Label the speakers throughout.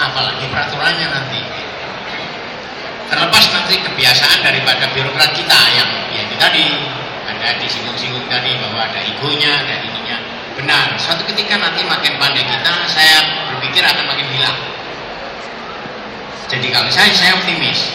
Speaker 1: apalagi peraturannya nanti. Terlepas nanti kebiasaan daripada birokrat kita yang ya itu tadi ada disinggung-singgung tadi bahwa ada egonya, ada ininya. Benar, suatu ketika nanti makin pandai kita, saya berpikir akan makin hilang. Jadi kalau saya optimis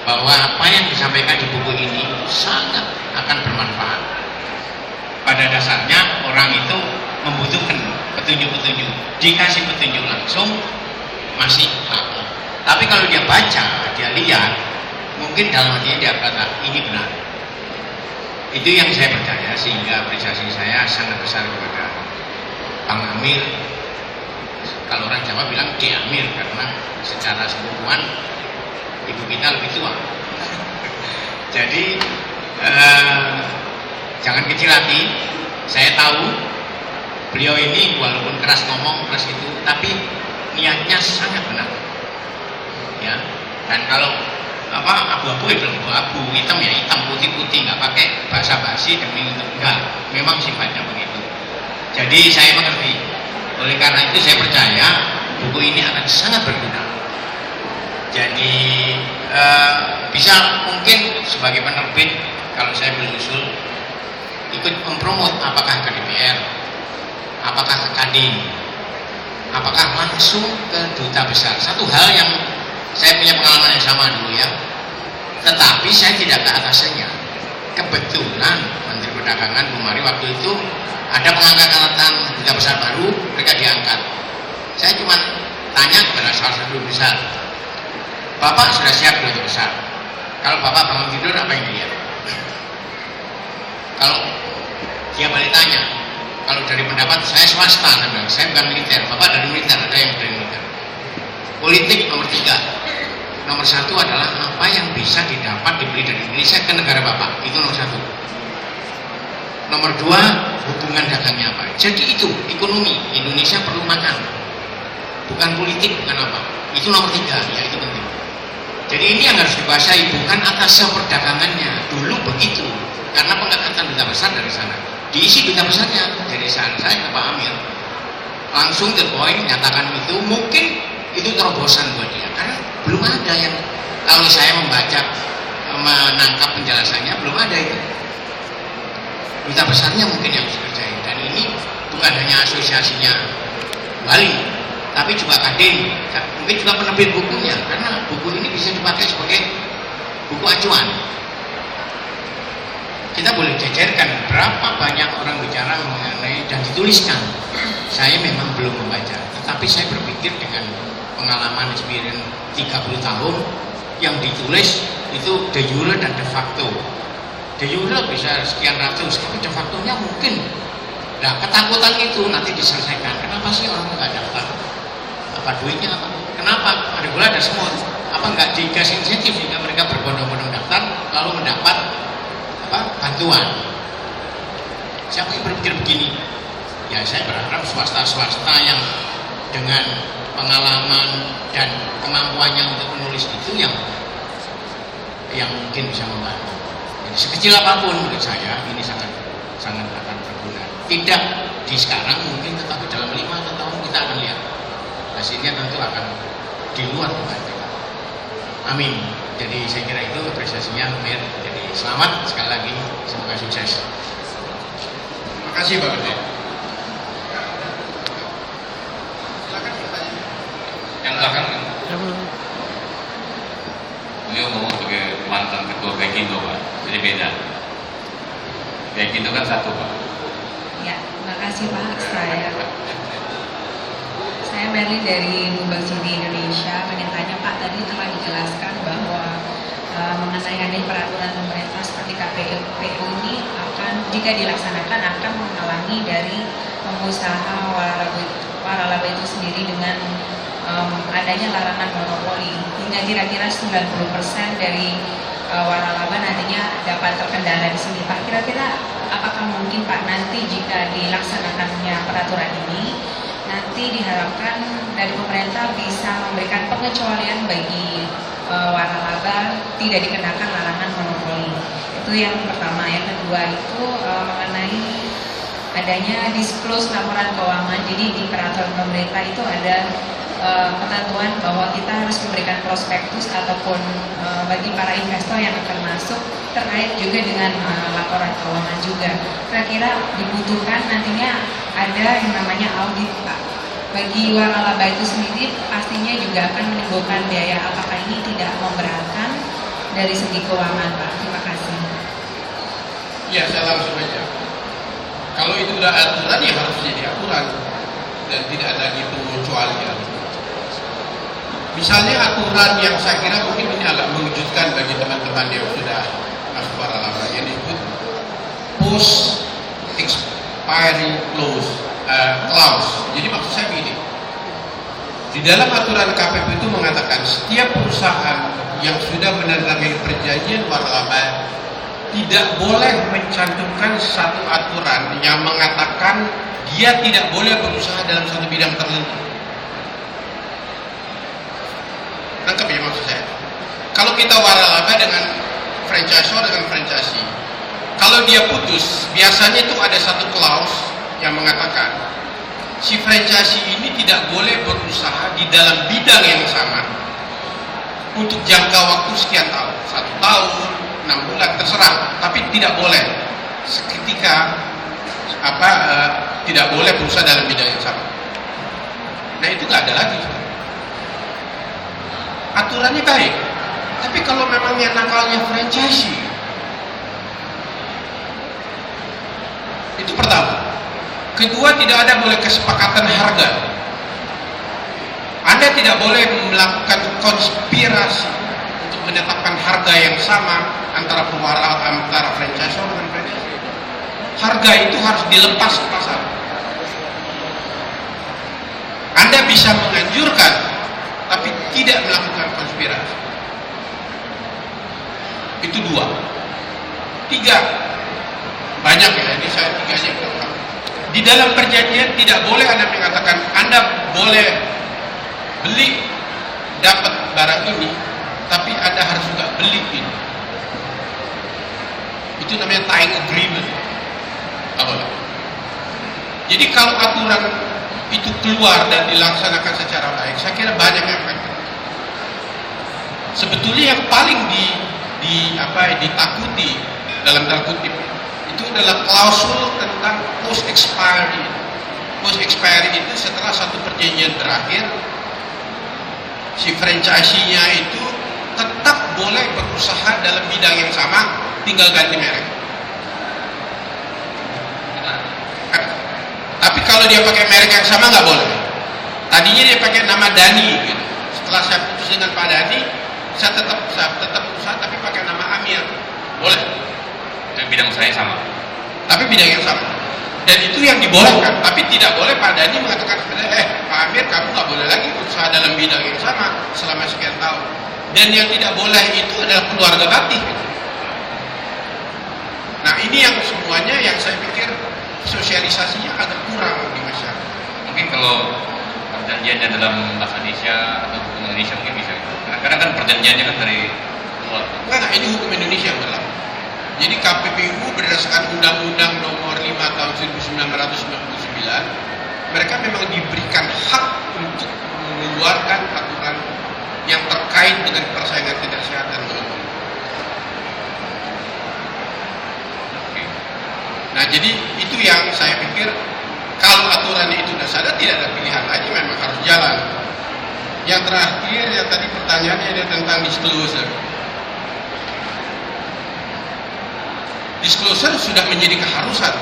Speaker 1: bahwa apa yang disampaikan di buku ini sangat akan bermanfaat. Pada dasarnya orang itu membutuhkan petunjuk-petunjuk, dikasih petunjuk langsung masih lama. Tapi kalau dia baca, dia lihat, mungkin dalam hatinya dia berkata ini benar. Itu yang saya percaya, sehingga apresiasi saya sangat besar kepada Bang Amir. Kalau orang Jawa bilang Ki Amir, karena secara sepupuan ibu kita lebih tua. Jadi jangan kecil hati. Saya tahu beliau ini walaupun keras ngomong, keras itu, tapi niatnya sangat benar. Ya. Dan kalau abu-abu itu abu, hitam ya hitam, putih-putih, nggak pakai basa-basi demi enggak. Memang sifatnya begitu. Jadi saya mengerti. Oleh karena itu saya percaya buku ini akan sangat berguna. Jadi bisa mungkin sebagai penerbit kalau saya berusul ikut mempromot, apakah ke DPR, apakah ke Kadin, apakah langsung ke duta besar. Satu hal yang saya punya pengalaman yang sama dulu ya, tetapi saya tidak ke atasnya. Kebetulan Menteri Perdagangan Bu Mari waktu itu ada pengangkatan duta besar baru, mereka diangkat. Saya cuma tanya kepada salah satu duta besar, Bapak sudah siap duta besar? Kalau Bapak bangun tidur apa yang dilihat? Kalau dia balik tanya, kalau dari pendapat saya swasta, saya bukan militer. Bapak dari militer, ada yang dari militer. Politik nomor 3, nomor 1 adalah apa yang bisa didapat dibeli dari Indonesia ke negara Bapak, itu nomor 1. Nomor 2, hubungan dagangnya apa. Jadi itu ekonomi, Indonesia perlu makan, bukan politik, bukan apa. Itu nomor 3, ya itu penting. Jadi ini yang harus dikuasai, bukan atas perdagangannya. Dulu begitu, karena pengangkatan duta besar dari sana, diisi duta besarnya. Jadi saya ke Pak Amir langsung ke poin, nyatakan itu. Mungkin itu terobosan buat dia, karena belum ada yang, kalau saya membaca menangkap penjelasannya, belum ada itu. Duta besarnya mungkin yang harus dikerjain. Dan ini bukan hanya asosiasinya Bali, tapi juga Kadin, mungkin juga penerbit bukunya, karena buku ini bisa dipakai sebagai buku acuan. Kita boleh jejerkan berapa banyak orang bicara mengenai dan dituliskan. Saya memang belum membaca, tetapi saya berpikir dengan pengalaman experience 30 tahun yang ditulis itu de jure dan de facto. De jure bisa sekian ratus, tapi de factonya mungkin. Nah, ketakutan itu nanti diselesaikan. Kenapa sih orang nggak daftar? Apa duitnya apa? Kenapa? Ada gula, ada semut. Apa nggak dikasih insentif sehingga mereka berbondong-bondong daftar lalu mendapat bantuan? Siapa yang berpikir begini? Ya saya berharap swasta-swasta yang dengan pengalaman dan kemampuannya untuk menulis itu yang mungkin bisa membantu. Jadi sekecil apapun menurut saya ini sangat akan berguna. Tidak di sekarang mungkin, tetapi dalam 5 tahun kita akan lihat hasilnya, tentu akan di luar dugaan kita. Amin. Jadi saya kira itu apresiasinya Mir. Jadi selamat sekali lagi, semoga sukses.
Speaker 2: Terima kasih Pak Gede.
Speaker 3: Yang belakang kan? Beliau ngomong sebagai mantan ketua Gaikindo Pak, jadi beda. Gaikindo kan satu Pak.
Speaker 4: Ya, terima kasih Pak. Saya Merlin dari Lumbang City Indonesia. Pengen tanya Pak, tadi telah dijelaskan bahwa mengenai adanya peraturan pemerintah seperti KPU ini akan, jika dilaksanakan, akan menghalangi dari pengusaha waralaba itu sendiri dengan adanya larangan monopoli, hingga kira-kira 90% dari waralaba nantinya dapat terkendala di sini. Pak, kira-kira apakah mungkin Pak nanti jika dilaksanakannya peraturan ini, nanti diharapkan dari pemerintah bisa memberikan pengecualian bagi waralaba tidak dikenakan larangan monopoli? Itu yang pertama. Yang kedua itu mengenai adanya disclose laporan keuangan. Jadi di peraturan pemerintah itu ada ketentuan bahwa kita harus memberikan prospektus ataupun bagi para investor yang akan masuk terkait juga dengan laporan keuangan juga. Kira-kira dibutuhkan nantinya ada yang namanya audit, Pak. Bagi waralaba itu sendiri pastinya juga akan menimbulkan biaya. Apakah ini tidak memberatkan dari segi keuangan, Pak? Terima kasih.
Speaker 2: Ya, saya langsung aja. Kalau itu udah aturan, ya harus jadi aturan dan tidak ada lagi pengecualian. Misalnya aturan yang saya kira mungkin ini agak mengejutkan bagi teman-teman yang sudah masuk waralaba, yang disebut post expiry clause. Jadi maksud saya begini, di dalam aturan KPP itu mengatakan setiap perusahaan yang sudah menandatangani perjanjian waralaba tidak boleh mencantumkan satu aturan yang mengatakan dia tidak boleh berusaha dalam satu bidang tertentu. Nangkep ya maksud saya? Kalau kita waralaba dengan franchisor dengan franchisee, kalau dia putus, biasanya itu ada satu clause yang mengatakan si franchisee ini tidak boleh berusaha di dalam bidang yang sama untuk jangka waktu sekian tahun, 1 tahun, 6 bulan, terserah, tapi tidak boleh seketika tidak boleh berusaha dalam bidang yang sama. Nah itu nggak ada lagi. Aturannya baik, tapi kalau memang yang nakalnya franchisee, itu pertama. Kedua, tidak ada boleh kesepakatan harga. Anda tidak boleh melakukan konspirasi untuk menetapkan harga yang sama antara franchisor dengan franchisee. Harga itu harus dilepas ke pasar. Anda bisa menganjurkan, tapi tidak melakukan konspirasi. Itu 2. 3, banyak ya, ini saya 3 aja bilang. Di dalam perjanjian tidak boleh Anda mengatakan Anda boleh beli dapat barang ini, tapi Anda harus juga beli ini. Itu namanya tying agreement. Apa? Jadi kalau aturan itu keluar dan dilaksanakan secara baik, saya kira banyak yang akan. Sebetulnya yang paling ditakuti dalam tanda kutip itu adalah klausul tentang post expiry. Post expiry itu setelah satu perjanjian berakhir, si franchisee-nya itu tetap boleh berusaha dalam bidang yang sama, tinggal ganti merek. Tapi kalau dia pakai merek yang sama nggak boleh. Tadinya dia pakai nama Dani, gitu. Setelah saya putus dengan Pak Dani, saya tetap usaha tapi pakai nama Amir, boleh.
Speaker 3: Dan bidang saya sama.
Speaker 2: Tapi bidang yang sama. Dan itu yang dibolehkan. Tapi tidak boleh Pak Dani mengatakan Pak Amir, kamu nggak boleh lagi berusaha dalam bidang yang sama selama sekian tahun. Dan yang tidak boleh itu adalah keluarga batik. Nah ini yang semuanya yang saya pikir sosialisasinya agak kurang di masyarakat.
Speaker 3: Mungkin kalau perjanjiannya dalam bahasa Indonesia atau hukum Indonesia mungkin bisa. Karena kan perjanjiannya kan dari luar.
Speaker 2: Enggak, ini hukum Indonesia yang berlaku. Jadi KPPU berdasarkan Undang-Undang Nomor 5 Tahun 1999, mereka memang diberikan hak untuk mengeluarkan aturan yang terkait dengan persaingan tidak sehat dan monopoli. Nah, jadi itu yang saya pikir kalau aturannya itu sudah ada, tidak ada pilihan lagi, memang harus jalan. Yang terakhir, yang tadi pertanyaannya ada tentang disclosure. Disclosure sudah menjadi keharusan.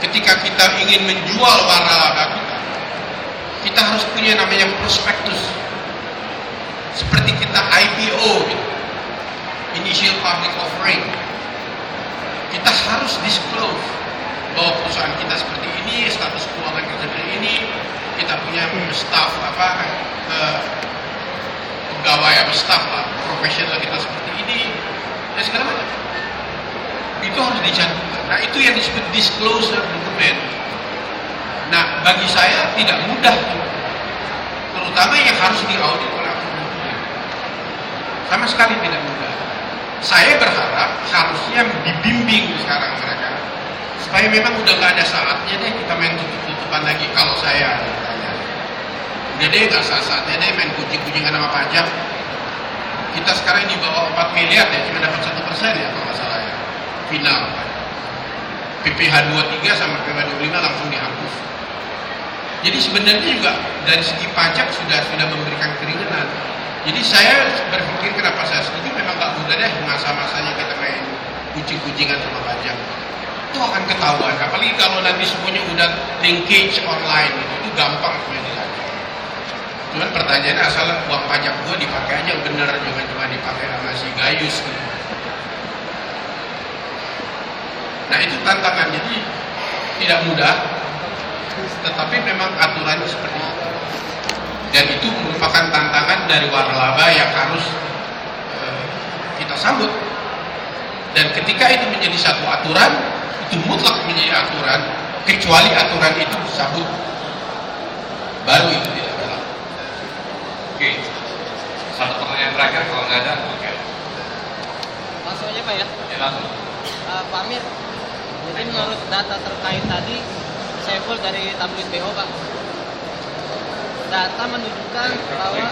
Speaker 2: Ketika kita ingin menjual waralaba kita harus punya namanya prospektus. Seperti kita IPO, gitu. Initial Public Offering. Kita harus disclose bahwa perusahaan kita seperti ini, status keuangan kita seperti ini, kita punya staff pegawai staff profesional kita seperti ini, dan segala macam. Itu harus dicantumkan. Nah itu yang disebut disclosure dokumen. Nah bagi saya tidak mudah, terutama yang harus diaudit oleh publik. Sama sekali tidak mudah. Saya berharap harusnya dibimbing sekarang mereka supaya memang udah nggak ada saatnya deh kita main tutup-tutupan lagi. Kalau saya ditanya, Udah deh, nggak saat-saatnya deh main kucing-kucingan sama pajak. Kita sekarang di bawah 4 miliar ya, cuma dapat 1% ya kalau nggak salah ya. Final. PPh 23 sama PPh 25 langsung dihapus. Jadi sebenarnya juga dari segi pajak sudah memberikan keringanan. Jadi saya berpikir kenapa saya setuju, memang nggak mudah deh masa-masanya kita main kucing-kucingan sama pajak. Itu akan ketahuan. Apalagi kalau nanti semuanya udah linkage online, itu gampang sebenarnya. Cuman pertanyaannya asal uang pajak gua dipakai aja yang bener, jangan cuma dipakai sama si Gayus gitu. Nah itu tantangan, jadi tidak mudah, tetapi memang aturannya seperti itu. Dan itu merupakan tantangan dari waralaba yang harus kita sambut. Dan ketika itu menjadi satu aturan, itu mutlak menjadi aturan, kecuali aturan itu disambut, baru itu tidak berlaku.
Speaker 3: Oke, satu pertanyaan terakhir kalau nggak ada, oke.
Speaker 5: Langsung aja Pak ya.
Speaker 3: Ya langsung.
Speaker 5: Pak Amir, jadi menurut data terkait tadi, saya full dari tabloid BO Pak. Data menunjukkan bahwa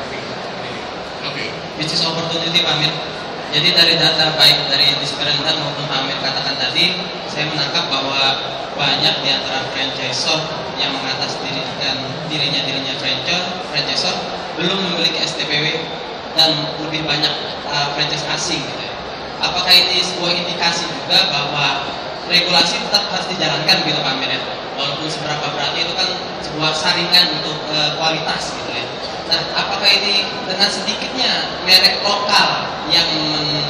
Speaker 6: bisnis opportunity Pak Amir. Jadi dari data baik dari Disperintan maupun Pak Amir katakan tadi, saya menangkap bahwa banyak di antara franchisor yang mengatasnamakan dirinya franchisor belum memiliki STPW dan lebih banyak franchise asing gitu ya. Apakah ini sebuah indikasi juga bahwa regulasi tetap harus dijalankan gitu Pak Amir ya? Walaupun seberapa berarti itu kan sebuah saringan untuk kualitas gitu ya. Nah, apakah ini dengan sedikitnya merek lokal yang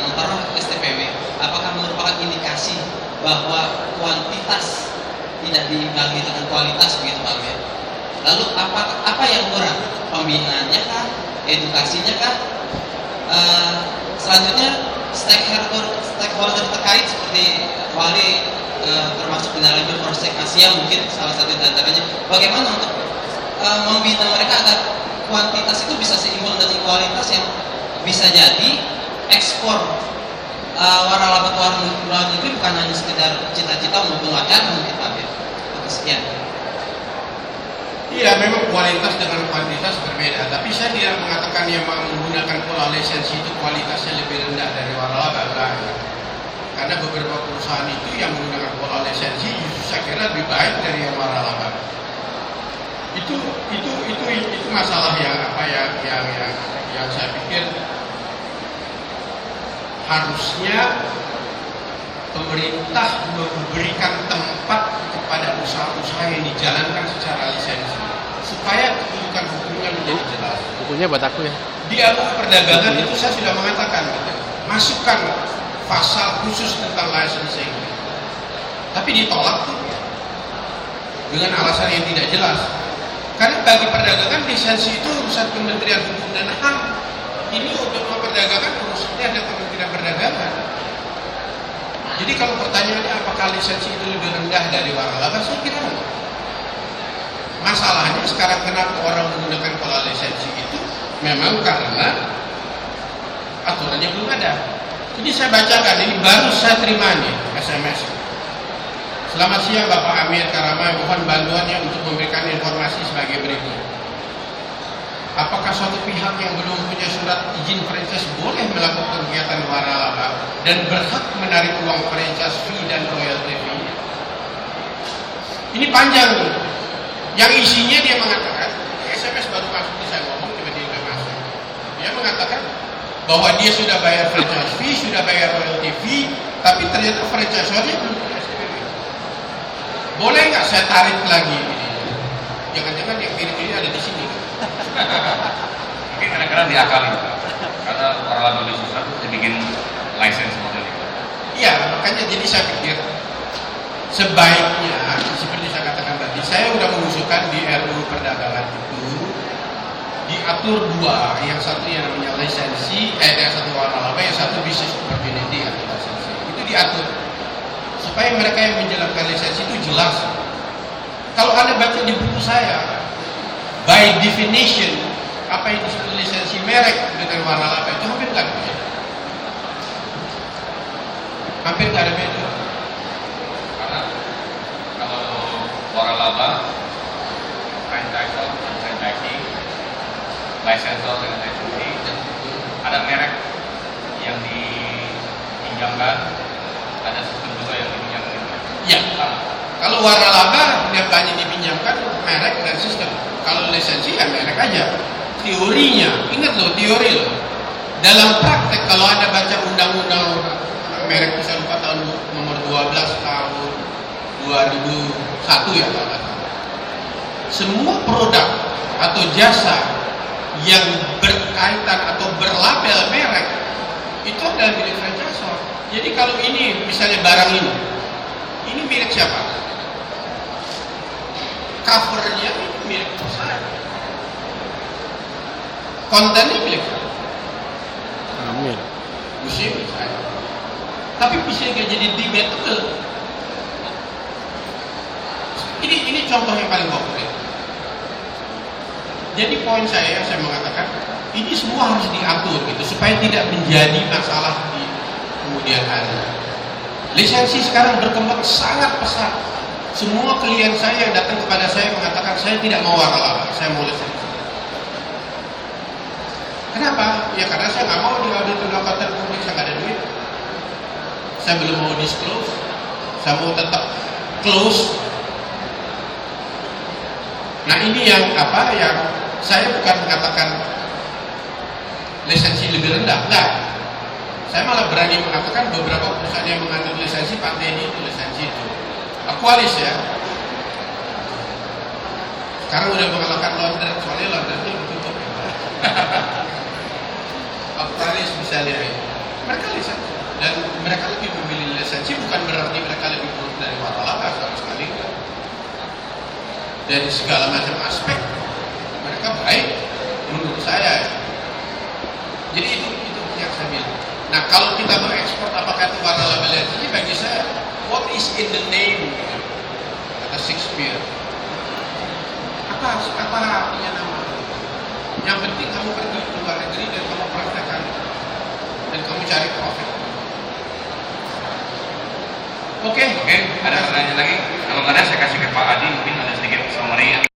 Speaker 6: memperoleh STPW, apakah merupakan indikasi bahwa kuantitas tidak diimbangi dengan kualitas begitu Pak Amir? Lalu apa yang kurang? Pembinaannya kah? Edukasinya kah? Selanjutnya stakeholder terkait seperti Wali termasuk di dalam Polsek Asia mungkin salah satu di antaranya, bagaimana untuk membina mereka agar kuantitas itu bisa seimbang dengan kualitas yang bisa jadi ekspor waralaba ke luar negeri bukan hanya sekedar cita-cita maupun wacana mungkin Pak Amir. Sekian.
Speaker 2: Iya, memang kualitas dengan kuantitas berbeda, tapi saya tidak mengatakan yang menggunakan pola lisensi itu kualitasnya lebih rendah dari waralaba, enggak. Karena beberapa perusahaan itu yang menggunakan pola lisensi justru saya kira lebih baik dari yang waralaba. Itu masalah yang saya pikir harusnya pemerintah memberikan tempat kepada usaha-usaha yang dijalankan secara lisensi supaya kedudukan hukumnya menjadi jelas.
Speaker 7: Bukunya buat aku ya.
Speaker 2: Di RUU Perdagangan itu saya sudah mengatakan gitu, masukkan pasal khusus tentang licensing, tapi ditolak tuh dengan alasan yang tidak jelas. Karena bagi perdagangan lisensi itu urusan Kementerian Hukum dan HAM. Ini untuk perdagangan urusannya ada Kementerian Perdagangan. Jadi kalau pertanyaannya apakah lisensi itu lebih rendah dari waralaba, saya kira enggak. Masalahnya sekarang kenapa orang menggunakan pola lisensi itu memang karena aturannya belum ada. Jadi saya bacakan, ini baru saya terima nih SMS. Selamat siang Bapak Amir Karamai, mohon bantuannya untuk memberikan informasi sebagai berikut. Apakah suatu pihak yang belum punya surat izin franchise boleh melakukan kegiatan waralaba dan berhak menarik uang franchise fee dan royalty fee? Ini panjang nih. Yang isinya dia mengatakan, SMS baru masuk, saya ngomong tiba-tiba masuk. Dia mengatakan bahwa dia sudah bayar franchise fee, sudah bayar royalty fee, tapi ternyata franchise-nya belum punya STPW. Boleh nggak saya tarik lagi ini? Jangan-jangan yang kirim ini ada di sini.
Speaker 3: Mungkin kadang-kadang diakalin, karena waralaba lebih susah terus dibikin license model itu.
Speaker 2: Iya, makanya jadi saya pikir sebaiknya seperti saya katakan tadi, saya sudah mengusulkan di RUU Perdagangan itu diatur dua, yang satu yang namanya lisensi, yang satu waralaba, yang satu business opportunity atau lisensi. Itu diatur supaya mereka yang menjalankan lisensi itu jelas. Kalau Anda baca di buku saya, by definition, apa yang disebut lisensi merek dengan waralaba itu hampir nggak ada beda. Hampir nggak ada beda.
Speaker 3: Karena kalau waralaba, franchisor, franchisee licensor dengan lisensi, dan ada merek yang dipinjamkan, ada sistem juga yang dipinjamkan.
Speaker 2: Ya, kalau waralaba yang banyak dipinjamkan merek dan sistem. Kalau lisensi ya merek aja. Teorinya, ingat loh teori loh. Dalam praktek kalau Anda baca undang-undang merek saya lupa tahun nomor 12 tahun 2001 ya Pak. Semua produk atau jasa yang berkaitan atau berlabel merek itu adalah milik franchisor. Jadi kalau ini misalnya barang ini milik siapa? Covernya ini milik saya. Kontennya milik saya. Museum milik saya. Tapi bisa nggak jadi debatable. Ini contoh yang paling konkret. Jadi poin saya yang saya mengatakan ini semua harus diatur gitu supaya tidak menjadi masalah di kemudian hari. Lisensi sekarang berkembang sangat pesat. Semua klien saya yang datang kepada saya mengatakan saya tidak mau waralaba, saya mau lisensi. Kenapa? Ya karena saya nggak mau diaudit pendapatan publik, saya nggak ada duit. Saya belum mau disclose, saya mau tetap close. Nah ini yang apa? Yang saya bukan mengatakan lisensi lebih rendah, enggak. Saya malah berani mengatakan beberapa perusahaan yang mengatur lisensi pandai ini itu lisensi itu. Aqualis ya. Sekarang udah mengalahkan London, soalnya London itu tutup. Aqualis bisa lihat. Mereka lisensi dan mereka lebih memilih lisensi bukan berarti mereka lebih buruk dari waralaba sama sekali. Dari segala macam aspek mereka baik menurut saya. Jadi itu yang saya bilang. Nah kalau kita mau ekspor apakah itu waralaba lisensi? Bagi saya what is in the name, kata Shakespeare. Apa artinya nama? Yang penting kamu pergi ke luar negeri dan kamu praktekkan dan kamu cari profit.
Speaker 3: Oke, ada pertanyaan lagi? Kalau nggak ada saya kasih ke Pak Adi mungkin